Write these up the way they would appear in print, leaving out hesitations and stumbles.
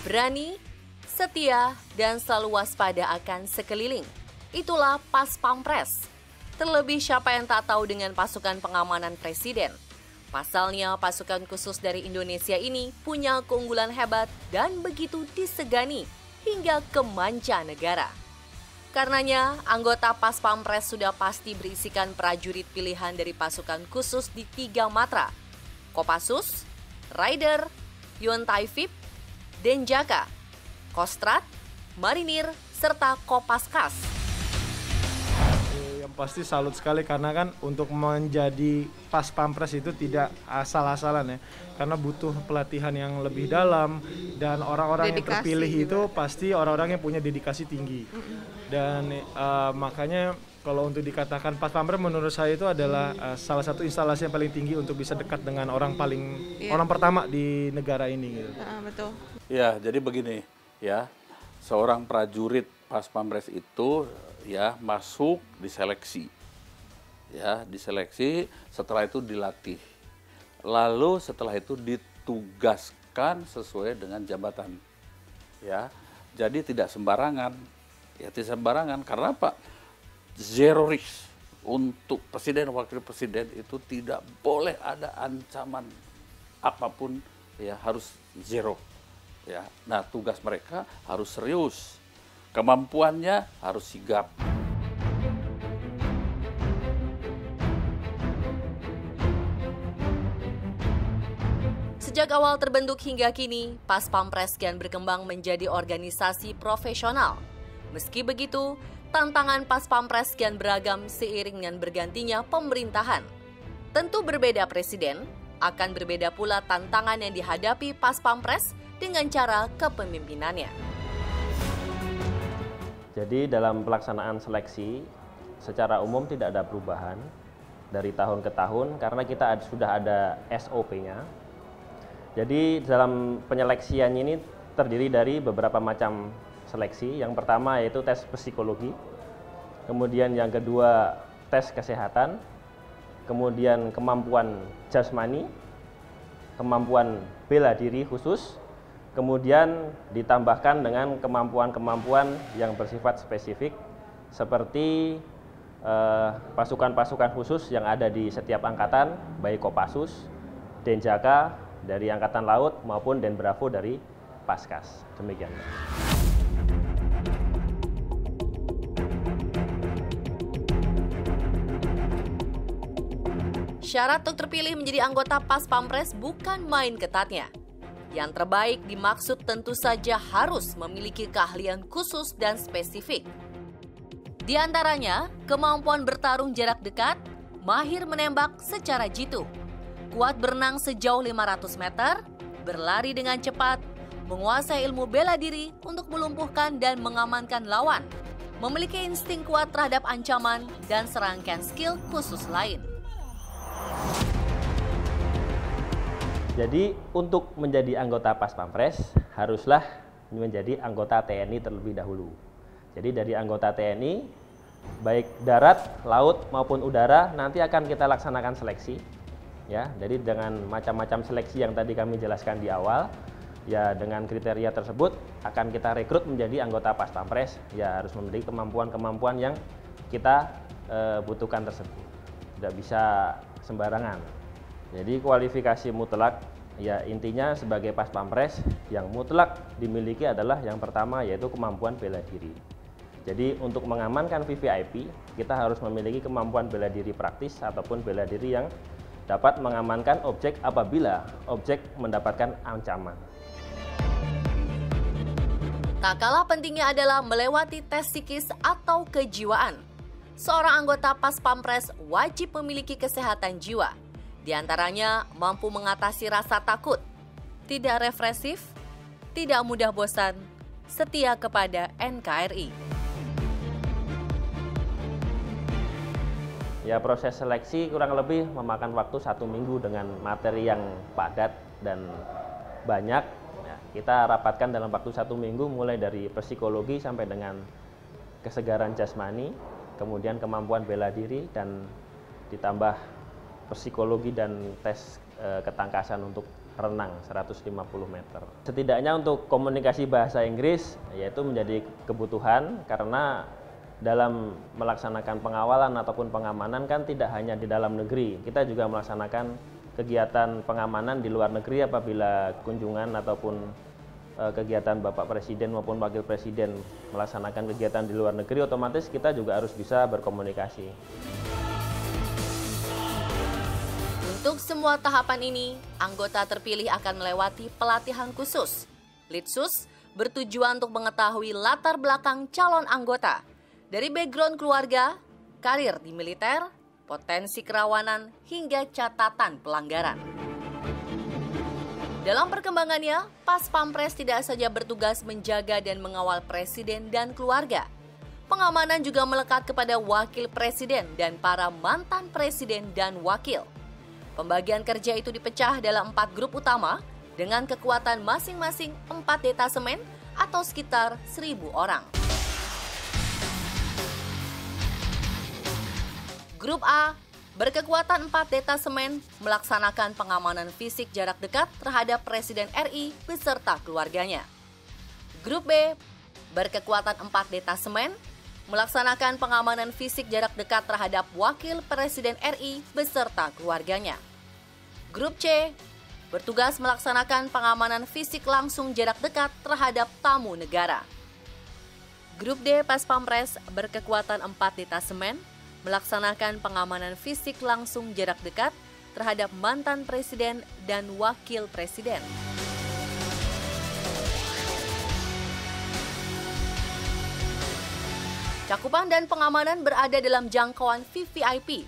Berani, setia, dan selalu waspada akan sekeliling. Itulah Pas Pampres. Terlebih siapa yang tak tahu dengan pasukan pengamanan presiden. Pasalnya pasukan khusus dari Indonesia ini punya keunggulan hebat dan begitu disegani hingga ke mancanegara. Karenanya, anggota Pas Pampres sudah pasti berisikan prajurit pilihan dari pasukan khusus di 3 matra: Kopassus, Raider, Yontaifib, Denjaka, Kostrat, Marinir, serta Kopaskas. Yang pasti salut sekali karena kan untuk menjadi Pas Pampres itu tidak asal-asalan ya. Karena butuh pelatihan yang lebih dalam dan orang-orang yang terpilih itu pasti orang-orang yang punya dedikasi tinggi. Dan makanya kalau untuk dikatakan Pas Pampres menurut saya itu adalah salah satu instalasi yang paling tinggi untuk bisa dekat dengan orang orang pertama di negara ini gitu. Betul. Ya, jadi begini ya. Seorang prajurit Pas Pampres itu ya masuk diseleksi. Ya, diseleksi, setelah itu dilatih. Lalu setelah itu ditugaskan sesuai dengan jabatan. Ya. Jadi tidak sembarangan. Ya, tidak sembarangan karena apa? Zero risk untuk presiden wakil presiden itu tidak boleh ada ancaman apapun, ya harus zero. Ya, nah tugas mereka harus serius, kemampuannya harus sigap. Sejak awal terbentuk hingga kini, Pas Pampres kian berkembang menjadi organisasi profesional. Meski begitu, tantangan Pas Pampres kian beragam seiring dengan bergantinya pemerintahan. Tentu berbeda presiden, akan berbeda pula tantangan yang dihadapi Pas Pampres dengan cara kepemimpinannya. Jadi dalam pelaksanaan seleksi secara umum tidak ada perubahan dari tahun ke tahun karena kita sudah ada SOP-nya. Jadi dalam penyeleksian ini terdiri dari beberapa macam seleksi. Yang pertama yaitu tes psikologi, kemudian yang kedua tes kesehatan, kemudian kemampuan jasmani, kemampuan bela diri khusus, kemudian ditambahkan dengan kemampuan-kemampuan yang bersifat spesifik seperti pasukan-pasukan khusus yang ada di setiap angkatan, baik Kopassus, Denjaka dari Angkatan Laut maupun Denbravo dari Paskas. Demikian. Syarat untuk terpilih menjadi anggota Pas Pampres bukan main ketatnya. Yang terbaik dimaksud tentu saja harus memiliki keahlian khusus dan spesifik. Di antaranya, kemampuan bertarung jarak dekat, mahir menembak secara jitu, kuat berenang sejauh 500 meter, berlari dengan cepat, menguasai ilmu bela diri untuk melumpuhkan dan mengamankan lawan, memiliki insting kuat terhadap ancaman, dan serangkaian skill khusus lain. Jadi untuk menjadi anggota Pas Pampres haruslah menjadi anggota TNI terlebih dahulu. Jadi dari anggota TNI baik darat, laut maupun udara nanti akan kita laksanakan seleksi. Ya, jadi dengan macam-macam seleksi yang tadi kami jelaskan di awal, ya dengan kriteria tersebut akan kita rekrut menjadi anggota Pas Pampres. Ya harus memiliki kemampuan-kemampuan yang kita butuhkan tersebut. Tidak bisa sembarangan. Jadi kualifikasi mutlak, ya intinya sebagai Pas Pampres yang mutlak dimiliki adalah yang pertama yaitu kemampuan bela diri. Jadi untuk mengamankan VVIP, kita harus memiliki kemampuan bela diri praktis ataupun bela diri yang dapat mengamankan objek apabila objek mendapatkan ancaman. Tak kalah pentingnya adalah melewati tes psikis atau kejiwaan. Seorang anggota Pas Pampres wajib memiliki kesehatan jiwa. Di antaranya mampu mengatasi rasa takut, tidak represif, tidak mudah bosan, setia kepada NKRI. Ya proses seleksi kurang lebih memakan waktu 1 minggu dengan materi yang padat dan banyak. Ya, kita rapatkan dalam waktu 1 minggu mulai dari psikologi sampai dengan kesegaran jasmani, kemudian kemampuan bela diri dan ditambah psikologi dan tes ketangkasan untuk renang 150 meter. Setidaknya untuk komunikasi bahasa Inggris yaitu menjadi kebutuhan karena dalam melaksanakan pengawalan ataupun pengamanan kan tidak hanya di dalam negeri, kita juga melaksanakan kegiatan pengamanan di luar negeri apabila kunjungan ataupun kegiatan Bapak Presiden maupun Wakil Presiden melaksanakan kegiatan di luar negeri, otomatis kita juga harus bisa berkomunikasi. Untuk semua tahapan ini, anggota terpilih akan melewati pelatihan khusus. Litsus bertujuan untuk mengetahui latar belakang calon anggota, dari background keluarga, karir di militer, potensi kerawanan, hingga catatan pelanggaran. Dalam perkembangannya, Pas Pampres tidak saja bertugas menjaga dan mengawal presiden dan keluarga. Pengamanan juga melekat kepada wakil presiden dan para mantan presiden dan wakil. Pembagian kerja itu dipecah dalam 4 grup utama dengan kekuatan masing-masing 4 detasemen atau sekitar 1.000 orang. Grup A berkekuatan 4 detasemen melaksanakan pengamanan fisik jarak dekat terhadap Presiden RI beserta keluarganya. Grup B berkekuatan 4 detasemen melaksanakan pengamanan fisik jarak dekat terhadap Wakil Presiden RI beserta keluarganya. Grup C bertugas melaksanakan pengamanan fisik langsung jarak dekat terhadap tamu negara. Grup D Pas Pampres berkekuatan 4 detasemen melaksanakan pengamanan fisik langsung jarak dekat terhadap mantan presiden dan wakil presiden. Cakupan dan pengamanan berada dalam jangkauan VVIP,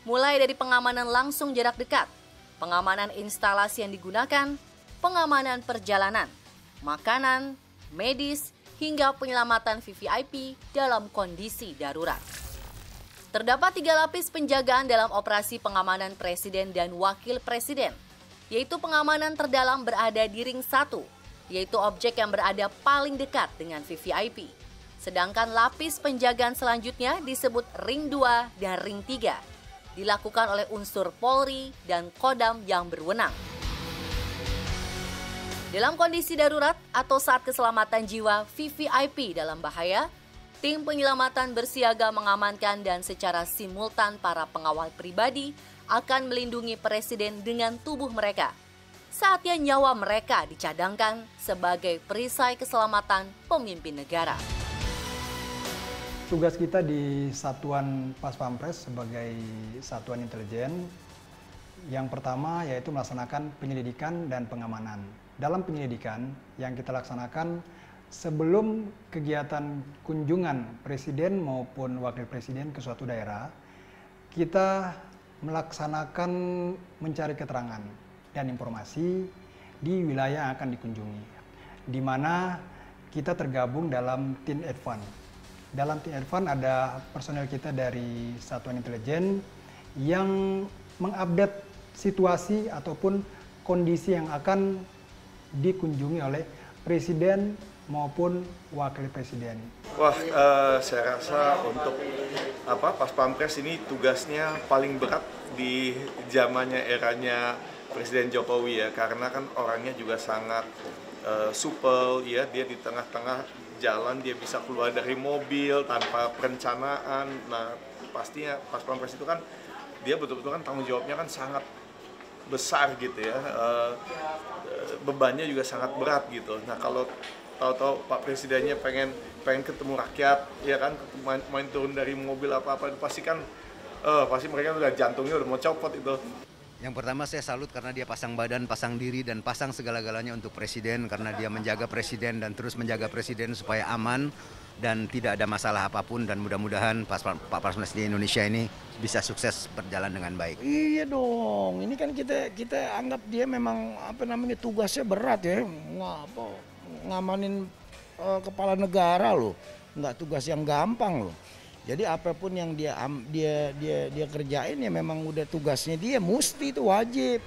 mulai dari pengamanan langsung jarak dekat, pengamanan instalasi yang digunakan, pengamanan perjalanan, makanan, medis, hingga penyelamatan VVIP dalam kondisi darurat. Terdapat 3 lapis penjagaan dalam operasi pengamanan presiden dan wakil presiden, yaitu pengamanan terdalam berada di ring 1, yaitu objek yang berada paling dekat dengan VVIP. Sedangkan lapis penjagaan selanjutnya disebut ring 2 dan ring 3, dilakukan oleh unsur Polri dan Kodam yang berwenang. Dalam kondisi darurat atau saat keselamatan jiwa VVIP dalam bahaya, tim penyelamatan bersiaga mengamankan dan secara simultan para pengawal pribadi akan melindungi presiden dengan tubuh mereka. Saatnya nyawa mereka dicadangkan sebagai perisai keselamatan pemimpin negara. Tugas kita di Satuan Pas Pampres sebagai satuan intelijen, yang pertama yaitu melaksanakan penyelidikan dan pengamanan. Dalam penyelidikan yang kita laksanakan sebelum kegiatan kunjungan presiden maupun wakil presiden ke suatu daerah, kita melaksanakan mencari keterangan dan informasi di wilayah yang akan dikunjungi, di mana kita tergabung dalam tim advance. Dalam tim advance ada personel kita dari Satuan Intelijen yang mengupdate situasi ataupun kondisi yang akan dikunjungi oleh presiden maupun wakil presiden. Wah, saya rasa untuk Pas Pampres ini tugasnya paling berat di zamannya eranya Presiden Jokowi ya, karena kan orangnya juga sangat supel ya, dia di tengah-tengah jalan dia bisa keluar dari mobil tanpa perencanaan. Nah, pastinya Pas Pampres itu kan dia betul-betul kan tanggung jawabnya kan sangat besar gitu ya, bebannya juga sangat berat gitu. Nah, kalau tahu-tahu Pak Presidennya pengen ketemu rakyat, ya kan, main turun dari mobil apa-apa, pasti kan, pasti mereka udah jantungnya udah mau copot itu. Yang pertama saya salut karena dia pasang badan, pasang diri, dan pasang segala-galanya untuk presiden, karena dia menjaga presiden dan terus menjaga presiden supaya aman dan tidak ada masalah apapun, dan mudah-mudahan Pak Pampres di Indonesia ini bisa sukses berjalan dengan baik. Iya dong, ini kan kita anggap dia memang tugasnya berat ya, ngamanin kepala negara loh, nggak tugas yang gampang loh. Jadi apapun yang dia kerjain ya memang udah tugasnya dia, mesti itu wajib.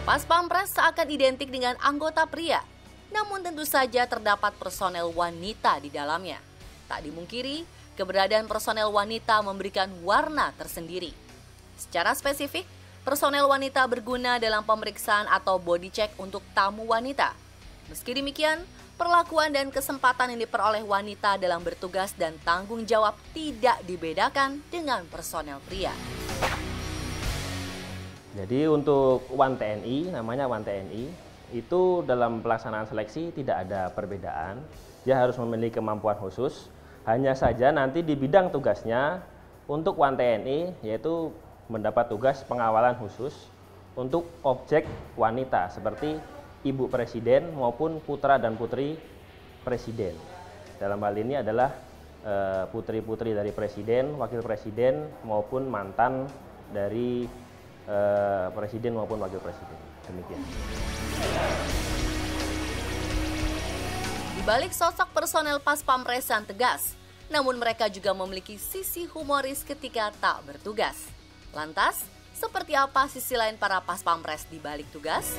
Pas Pampres seakan identik dengan anggota pria, namun tentu saja terdapat personel wanita di dalamnya. Tak dimungkiri, keberadaan personel wanita memberikan warna tersendiri. Secara spesifik, personel wanita berguna dalam pemeriksaan atau body check untuk tamu wanita. Meski demikian, perlakuan dan kesempatan yang diperoleh wanita dalam bertugas dan tanggung jawab tidak dibedakan dengan personel pria. Jadi untuk Wan TNI, namanya Wan TNI, itu dalam pelaksanaan seleksi tidak ada perbedaan. Dia harus memiliki kemampuan khusus. Hanya saja nanti di bidang tugasnya untuk Wan TNI yaitu mendapat tugas pengawalan khusus untuk objek wanita seperti Ibu Presiden maupun putra dan putri Presiden. Dalam hal ini adalah putri-putri dari Presiden, Wakil Presiden maupun mantan dari Presiden maupun Wakil Presiden. Demikian. Di balik sosok personel Pas Pampres yang tegas, namun mereka juga memiliki sisi humoris ketika tak bertugas. Lantas, seperti apa sisi lain para Pas Pampres di balik tugas?